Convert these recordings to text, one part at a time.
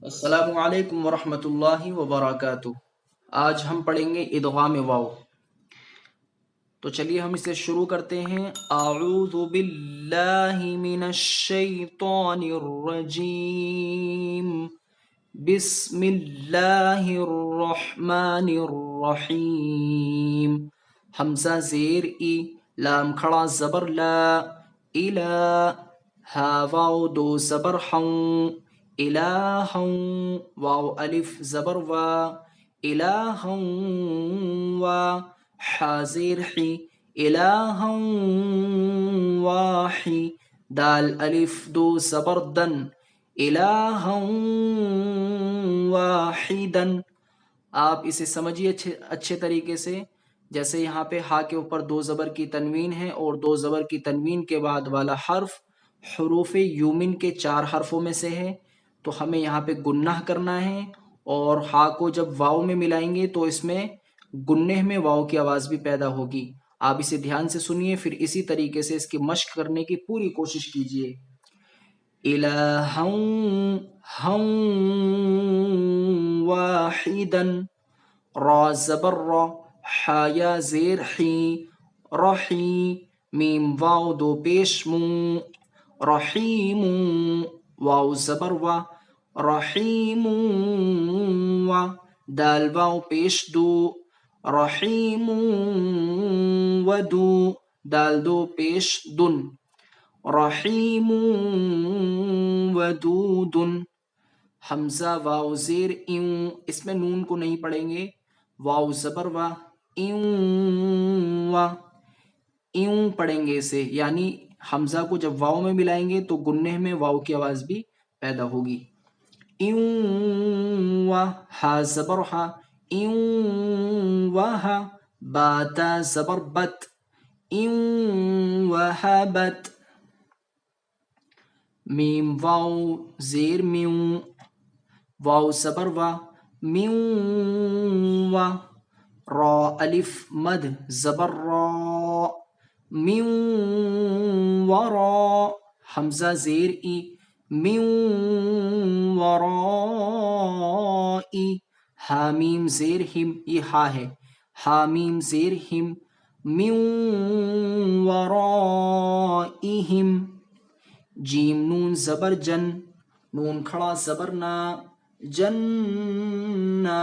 السلام علیکم ورحمۃ اللہ وبرکاتہ۔ آج ہم پڑھیں گے ادغام واو۔ تو چلیے ہم اسے شروع کرتے ہیں۔ اعوذ باللہ من الشیطان الرجیم، بسم اللہ الرحمن الرحیم۔ حمزہ زیر ای، لام کھڑا زبر لا، الا، ہا واو دو زبر حوں، الہا، واو الف زبر وا، الہا وا، حا زیر حی، الہا واحی، دال الف دو زبر دن، الہا واحدن۔ آپ اسے سمجھیے اچھے طریقے سے۔ جیسے یہاں پہ ہا کے اوپر دو زبر کی تنوین ہے اور دو زبر کی تنوین کے بعد والا حرف حروف یومن کے 4 حرفوں میں سے ہے، تو ہمیں یہاں پہ گنہ کرنا ہے، اور ہا کو جب واو میں ملائیں گے تو اس میں گنہ میں واو کی آواز بھی پیدا ہوگی۔ آپ اسے دھیان سے سنیے، پھر اسی طریقے سے اس کی مشق کرنے کی پوری کوشش کیجیے۔ الہا ہم واحدا، را زبر را، حا یا زیر حی، رحی، میم واو دو پیش مو، رحیم، واو زبر وا، رحیم و، دال واو پیش دو، رحیم ودو، دال دو پیش دن، رحیم ودود۔ حمزہ واو زیر ایوں، اس میں نون کو نہیں پڑھیں گے، واو زبر وا، ایوں و، ایوں پڑھیں گے اسے، یعنی حمزہ کو جب واو میں ملائیں گے تو گنہ میں واو کی آواز بھی پیدا ہوگی۔ ایوں و، ہا زبر ہا، ایوں و ہا، باتا زبر بت، ایوں و ہا بت، میم واو زیر میوں، واو زبر وا، میوں و، را الف مد زبر را، میوں و را، حمزہ زیر ای، میوں ورائی، حامیم زیر ہم، یہ ہا ہے، حامیم زیر ہم، میوں ورائہم، جیم نون زبر جن، نون کھڑا زبر نا، جنہ،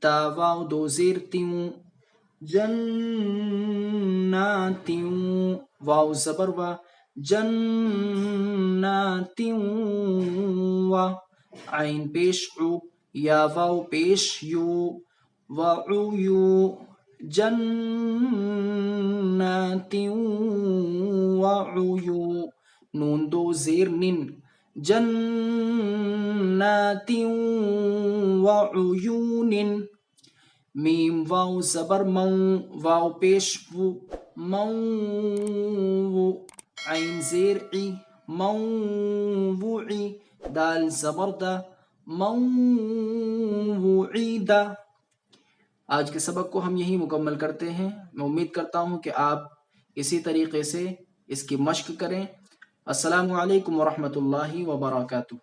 تا واو دو زیر تیوں، جناتیوں، واو زبر وا، جناتیوں و، عین پیش عو، یا واو پیش یو، وعیو، جناتیوں وعیو، نون دو زیر نن، جناتیوں وعیون، میم واو زبر مو، واو پیش وو، مو، عین زیر عی، موعی، دال زبر دا، موعیدہ۔ آج کے سبق کو ہم یہی مکمل کرتے ہیں۔ میں امید کرتا ہوں کہ آپ اسی طریقے سے اس کی مشق کریں۔ السلام علیکم ورحمۃ اللہ وبرکاتہ۔